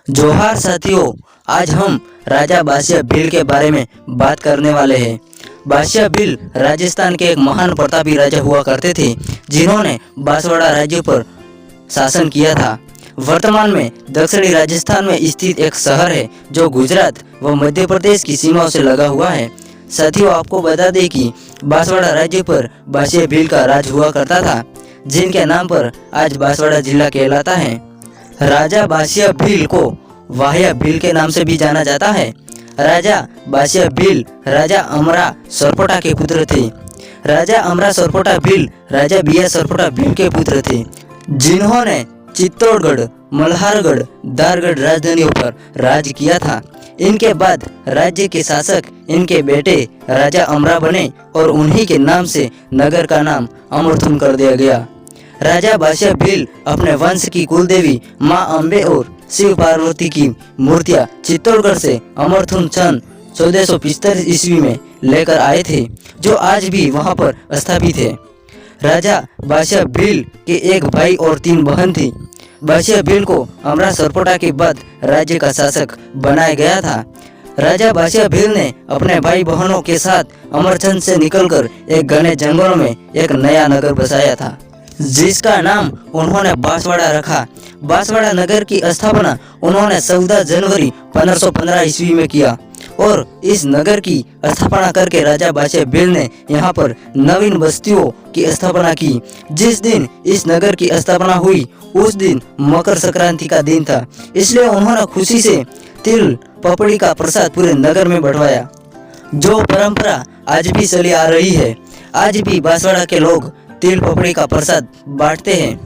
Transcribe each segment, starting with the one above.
जोहार साथियों, आज हम राजा बादशाह भील के बारे में बात करने वाले हैं। बादशाह भील राजस्थान के एक महान प्रतापी राजा हुआ करते थे, जिन्होंने बांसवाड़ा राज्य पर शासन किया था। वर्तमान में दक्षिणी राजस्थान में स्थित एक शहर है जो गुजरात व मध्य प्रदेश की सीमाओं से लगा हुआ है। साथियों, आपको बता दें कि बांसवाड़ा राज्य पर बादशाह भील का राज हुआ करता था, जिनके नाम पर आज बांसवाड़ा जिला कहलाता है। राजा बादशाह भील को वाह्या भील के नाम से भी जाना जाता है। राजा बादशाह भील राजा अमरा सरपोटा के पुत्र थे। राजा अमरा सरपोटा भील राजा बिया सरपोटा भील के पुत्र थे, जिन्होंने चित्तौड़गढ़, मल्हारगढ़, दारगढ़ राजधानियों पर राज किया था। इनके बाद राज्य के शासक इनके बेटे राजा अमरा बने और उन्हीं के नाम से नगर का नाम अमरथुन कर दिया गया। राजा बादशाह भील अपने वंश की कुलदेवी मां अम्बे और शिव पार्वती की मूर्तियां चित्तौड़गढ़ से अमरथुन सन 1445 ईस्वी में लेकर आए थे, जो आज भी वहां पर स्थापित है। राजा बादशाह भील के एक भाई और 3 बहन थी। बादशाह भील को अमरा सरपोटा के बाद राज्य का शासक बनाया गया था। राजा बादशाह भील ने अपने भाई बहनों के साथ अमरचंद से निकलकर एक घने जंगलों में एक नया नगर बसाया था, जिसका नाम उन्होंने बांसवाड़ा रखा। बांसवाड़ा नगर की स्थापना उन्होंने 14 जनवरी 1515 ईस्वी में किया और इस नगर की स्थापना करके राजा बादशाह भील ने यहाँ पर नवीन बस्तियों की स्थापना की। जिस दिन इस नगर की स्थापना हुई उस दिन मकर संक्रांति का दिन था, इसलिए उन्होंने खुशी से तिल पपड़ी का प्रसाद पूरे नगर में बंटवाया, जो परंपरा आज भी चली आ रही है। आज भी बांसवाड़ा के लोग तिल पपड़ी का प्रसाद बांटते हैं।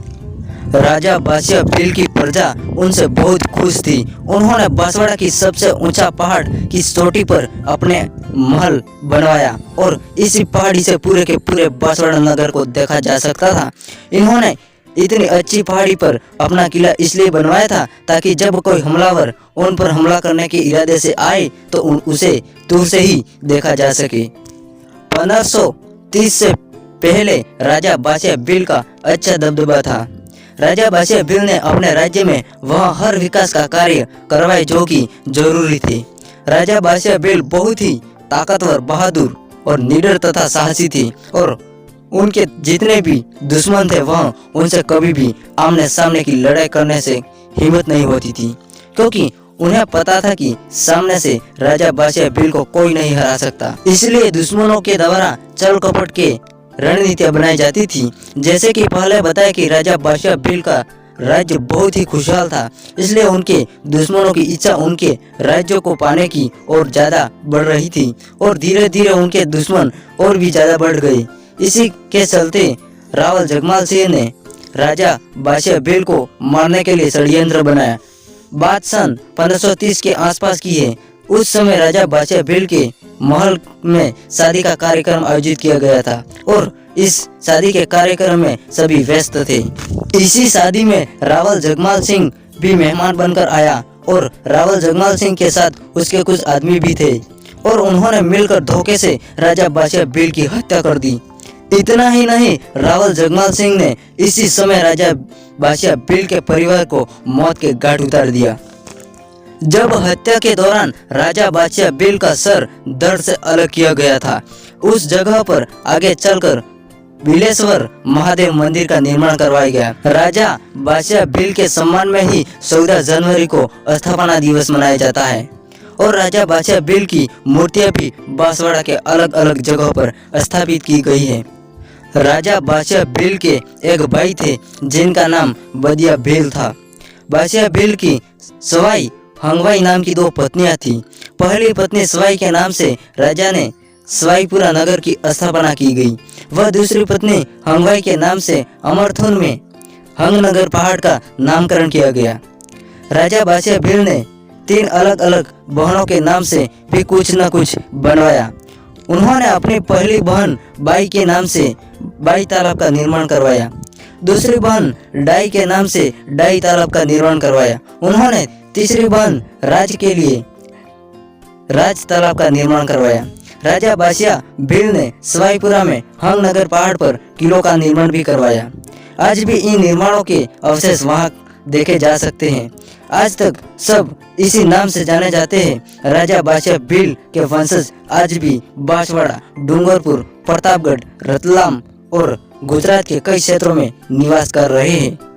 राजा बादशाह भील की प्रजा उनसे बहुत खुश थी। उन्होंने बांसवाड़ा की सबसे ऊंचा पहाड़ की चोटी पर अपने महल बनवाया और इसी पहाड़ी से पूरे के पूरे बांसवाड़ा नगर को देखा जा सकता था। इन्होंने इतनी अच्छी पहाड़ी पर अपना किला इसलिए बनवाया था ताकि जब कोई हमलावर उन पर हमला करने के इरादे से आए तो उसे दूर से ही देखा जा सके। 1530 से पहले राजा बादशाह भील का अच्छा दबदबा था। राजा बादशाह भील ने अपने राज्य में वह हर विकास का कार्य करवाए जो कि जरूरी थे। राजा बादशाह भील बहुत ही ताकतवर, बहादुर और निडर तथा साहसी थे और उनके जितने भी दुश्मन थे वह उनसे कभी भी आमने सामने की लड़ाई करने से हिम्मत नहीं होती थी, क्योंकि उन्हें पता था कि सामने से राजा बादशाह भील को कोई नहीं हरा सकता। इसलिए दुश्मनों के द्वारा छल कपट के रणनीतियां बनाई जाती थी। जैसे कि पहले बताया कि राजा बादशाह भील का राज्य बहुत ही खुशहाल था, इसलिए उनके दुश्मनों की इच्छा उनके राज्य को पाने की और ज्यादा बढ़ रही थी और धीरे धीरे उनके दुश्मन और भी ज्यादा बढ़ गए। इसी के चलते रावल जगमाल सिंह ने राजा बादशाह भील को मारने के लिए षड्यंत्र बनाया। बात सन 1530 के आसपास की है। उस समय राजा बादशाह भील के महल में शादी का कार्यक्रम आयोजित किया गया था और इस शादी के कार्यक्रम में सभी व्यस्त थे। इसी शादी में रावल जगमाल सिंह भी मेहमान बनकर आया और रावल जगमाल सिंह के साथ उसके कुछ आदमी भी थे और उन्होंने मिलकर धोखे से राजा बादशाह भील की हत्या कर दी। इतना ही नहीं, रावल जगमाल सिंह ने इसी समय राजा बादशाह भील के परिवार को मौत के घाट उतार दिया। जब हत्या के दौरान राजा बादशाह भील का सर धड़ से अलग किया गया था, उस जगह पर आगे चलकर बिलेश्वर महादेव मंदिर का निर्माण करवाया गया। राजा बादशाह भील के सम्मान में ही 14 जनवरी को स्थापना दिवस मनाया जाता है और राजा बादशाह भील की मूर्तियां भी बांसवाड़ा के अलग अलग जगहों पर स्थापित की गई है। राजा बादशाह भील के एक भाई थे जिनका नाम बदिया भील था। बादशाह भील की सवाई हंगवाई नाम की 2 पत्नियां थी। पहली पत्नी सवाई के नाम से राजा ने सवाईपुरा नगर की स्थापना की गई। वह दूसरी पत्नी हंगवाई के नाम से अमरथुन में हंगनगर पहाड़ का नामकरण किया गया। राजा बादशाह भील ने 3 अलग अलग बहनों के नाम से भी कुछ न कुछ बनवाया। उन्होंने अपनी पहली बहन बाई के नाम से बाई तालाब का निर्माण करवाया। दूसरी बहन डाई के नाम से डाई तालाब का निर्माण करवाया। उन्होंने तीसरी बहन राज के लिए राज तालाब का निर्माण करवाया। राजा बादशाह भील ने सवाईपुरा में हंगनगर पहाड़ पर किलों का निर्माण भी करवाया। आज भी इन निर्माणों के अवशेष वहां देखे जा सकते हैं। आज तक सब इसी नाम से जाने जाते हैं। राजा बादशाह भील के वंशज आज भी बांसवाड़ा, डूंगरपुर, प्रतापगढ़, रतलाम और गुजरात के कई क्षेत्रों में निवास कर रहे हैं।